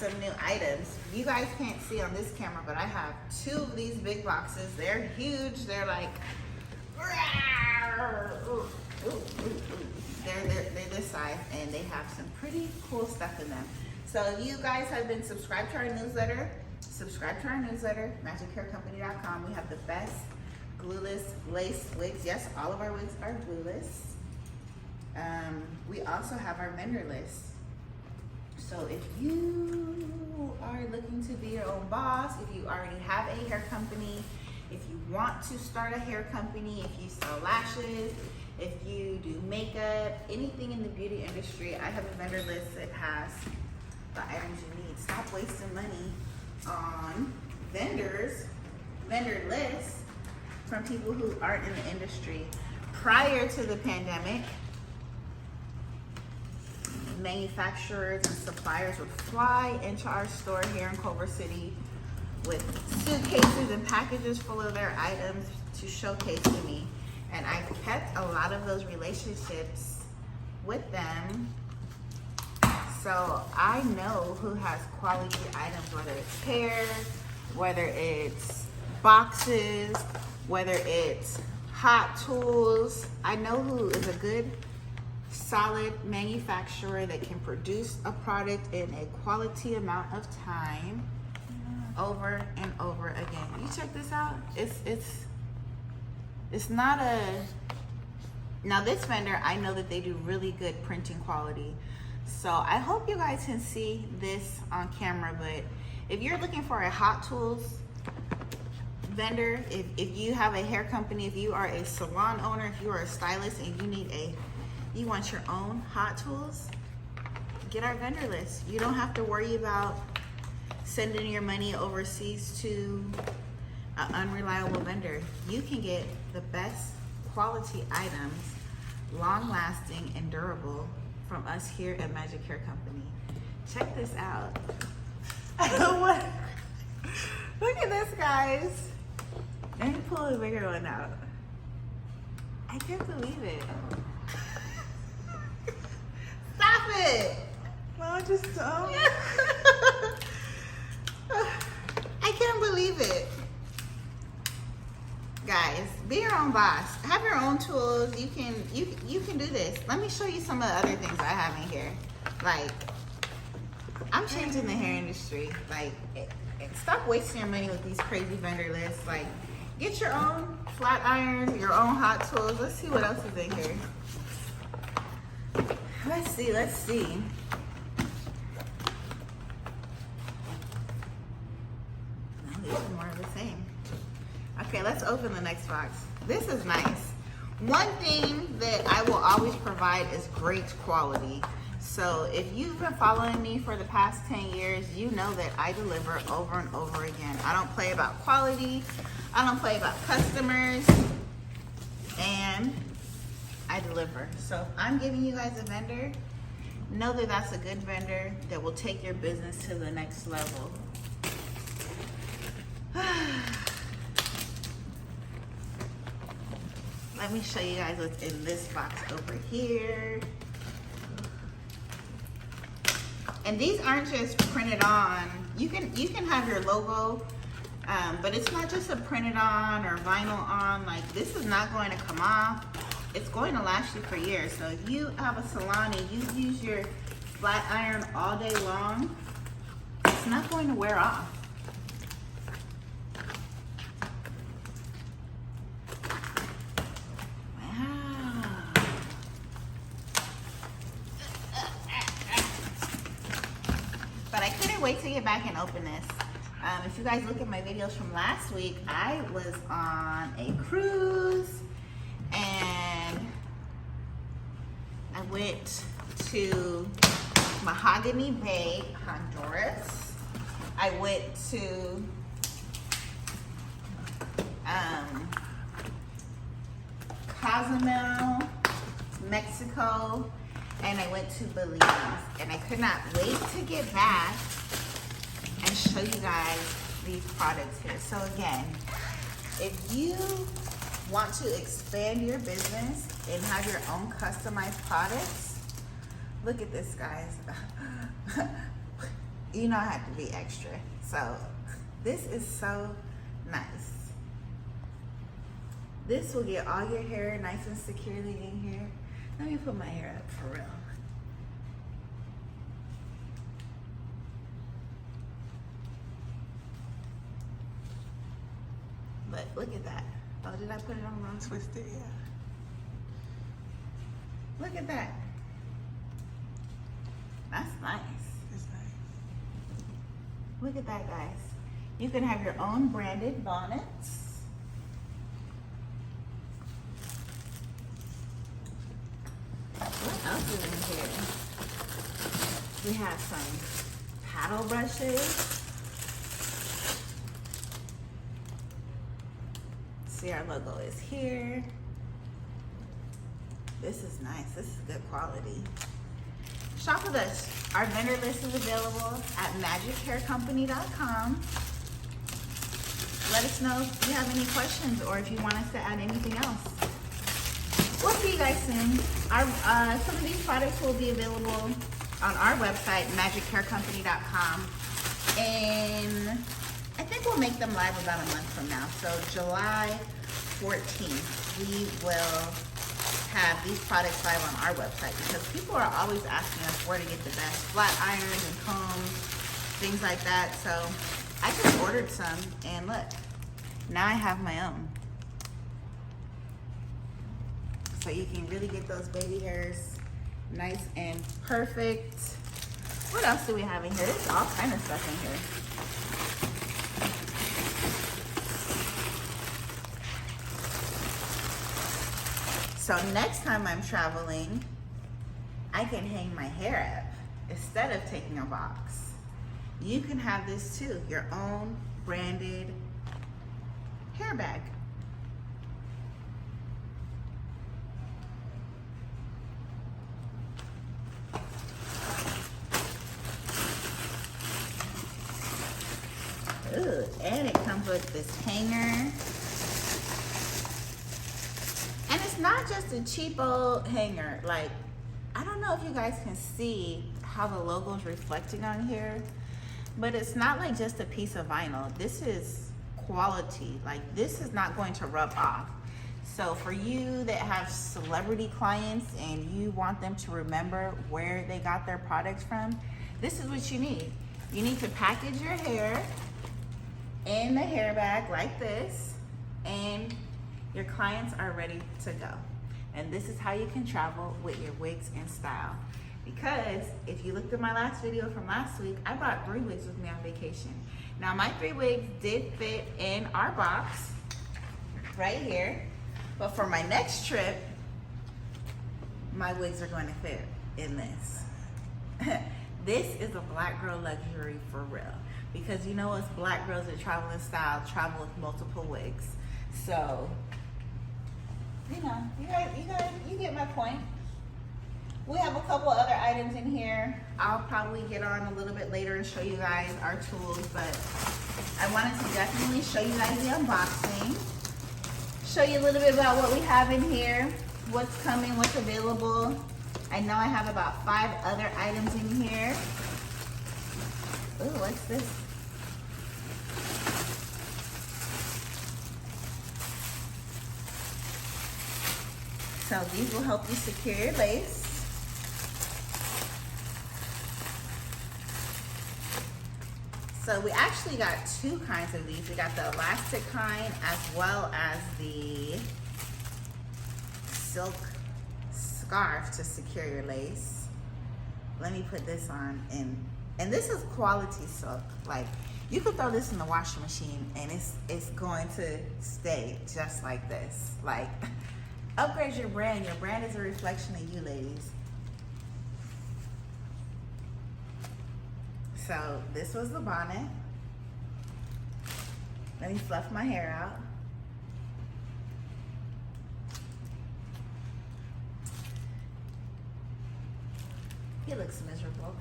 some new items. You guys can't see on this camera, but I have 2 of these big boxes. They're huge. They're like, they're this size, and they have some pretty cool stuff in them. So if you guys have been subscribed to our newsletter, subscribe to our newsletter, magichaircompany.com. We have the best glueless lace wigs. Yes, all of our wigs are glueless. We also have our vendor list. So if you are looking to be your own boss, if you already have a hair company, if you want to start a hair company, if you sell lashes, if you do makeup, anything in the beauty industry, I have a vendor list that has the items you need. Stop wasting money on vendor lists from people who aren't in the industry. Prior to the pandemic, manufacturers and suppliers would fly into our store here in Culver City with suitcases and packages full of their items to showcase to me. And I kept a lot of those relationships with them. So I know who has quality items, whether it's hair, whether it's boxes, whether it's hot tools. I know who is a good, solid manufacturer that can produce a product in a quality amount of time over and over again. You check this out. It's not a, now this vendor, I know that they do really good printing quality. So I hope you guys can see this on camera, but if you're looking for a hot tools vendor, if you have a hair company, if you are a salon owner, if you are a stylist and you want your own hot tools, get our vendor list. You don't have to worry about sending your money overseas to an unreliable vendor. You can get the best quality items, long lasting and durable, from us here at Magic Hair Company. Check this out. Look at this, guys. Let me pull a bigger one out. I can't believe it. Stop it! No, just don't. I can't believe it. Guys, be your own boss. Have your own tools. You can do this. Let me show you some of the other things I have in here. Like, I'm changing the hair industry. Like, stop wasting your money with these crazy vendor lists. Like, get your own flat irons, your own hot tools. Let's see what else is in here. Let's see. No, these are more of the same. Okay, let's open the next box. This is nice. One thing that I will always provide is great quality. So if you've been following me for the past 10 years, you know that I deliver over and over again. I don't play about quality. I don't play about customers. And I deliver. So if I'm giving you guys a vendor, know that that's a good vendor that will take your business to the next level. Let me show you guys what's in this box over here. And these aren't just printed on. You can have your logo, but it's not just a printed on or vinyl on. Like, this is not going to come off. It's going to last you for years. So if you have a salon and you use your flat iron all day long, it's not going to wear off. But I couldn't wait to get back and open this. If you guys look at my videos from last week, I was on a cruise and I went to Mahogany Bay, Honduras. I went to Cozumel, Mexico, and I went to Belize. And I could not wait to get back and show you guys these products here. So again, if you want to expand your business and have your own customized products, look at this, guys. you know I had to be extra. So this is so nice. This will get all your hair nice and securely in here. Let me put my hair up for real. But look at that. Oh, did I put it on wrong? Twisted, yeah. Look at that. That's nice. It's nice. Look at that, guys. You can have your own branded bonnets. What else is in here? We have some paddle brushes. See, our logo is here. This is nice. This is good quality. Shop with us. Our vendor list is available at magichaircompany.com. Let us know if you have any questions or if you want us to add anything else. We'll see you guys soon. Some of these products will be available on our website, magichaircompany.com. And I think we'll make them live about a month from now. So July 14th, we will have these products live on our website because people are always asking us where to get the best flat irons and combs, things like that. So I just ordered some and look, now I have my own. So you can really get those baby hairs nice and perfect. What else do we have in here? There's all kind of stuff in here. So next time I'm traveling, I can hang my hair up instead of taking a box. You can have this too, your own branded hair bag. Ooh, and it comes with this hanger. And it's not just a cheap old hanger. Like, I don't know if you guys can see how the logo is reflecting on here, but it's not like just a piece of vinyl. This is quality. Like, this is not going to rub off. So for you that have celebrity clients and you want them to remember where they got their products from, this is what you need. You need to package your hair in the hair bag like this, and your clients are ready to go. And this is how you can travel with your wigs in style. Because if you looked at my last video from last week, I brought 3 wigs with me on vacation. Now my 3 wigs did fit in our box right here, but for my next trip, my wigs are going to fit in this. This is a black girl luxury for real. Because you know us black girls that travel in style travel with multiple wigs. So, you know, you get my point. We have a couple other items in here. I'll probably get on a little bit later and show you guys our tools, but I wanted to definitely show you guys the unboxing. Show you a little bit about what we have in here, what's coming, what's available. I know I have about 5 other items in here. Ooh, what's this? So these will help you secure your lace. So we actually got 2 kinds of these. We got the elastic kind as well as the silk scarf to secure your lace. Let me put this on, and this is quality silk. Like, you could throw this in the washing machine and it's going to stay just like this. Like, upgrade your brand. Your brand is a reflection of you, ladies. So this was the bonnet. Let me fluff my hair out. He looks miserable.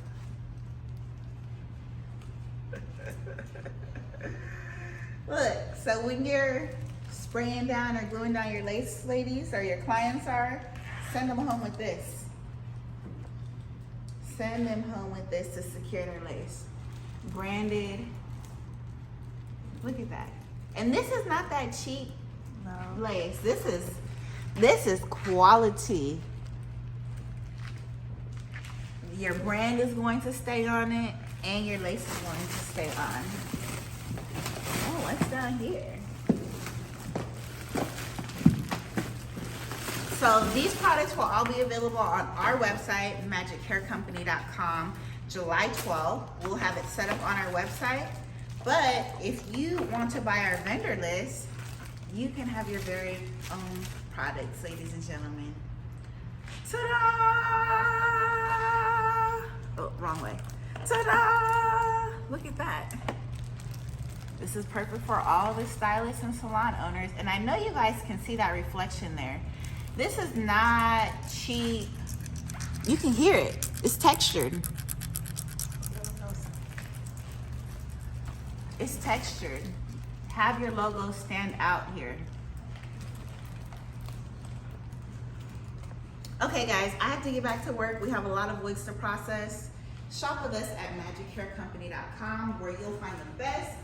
Look, so when you're spraying down or gluing down your lace, ladies, or your clients are, send them home with this. Send them home with this to secure their lace. branded. Look at that. And this is not that cheap No. lace. This is quality. Your brand is going to stay on it, and your lace is going to stay on. Oh, what's down here? So these products will all be available on our website, magichaircompany.com, July 12th. We'll have it set up on our website. But if you want to buy our vendor list, you can have your very own products, ladies and gentlemen. Ta-da! Oh, wrong way. Ta-da! Look at that. This is perfect for all the stylists and salon owners. And I know you guys can see that reflection there. This is not cheap. You can hear it. It's textured. It's textured. Have your logo stand out here. Okay guys, I have to get back to work. We have a lot of wigs to process. Shop with us at magichaircompany.com, where you'll find the best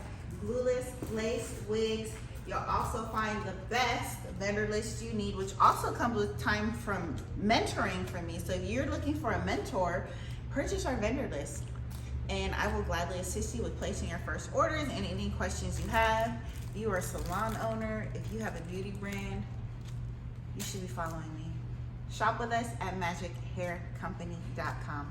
glueless lace wigs. You'll also find the best vendor list you need, which also comes with time from mentoring from me. So if you're looking for a mentor, purchase our vendor list, and I will gladly assist you with placing your first orders and any questions you have. If you are a salon owner, if you have a beauty brand, you should be following me. Shop with us at magichaircompany.com.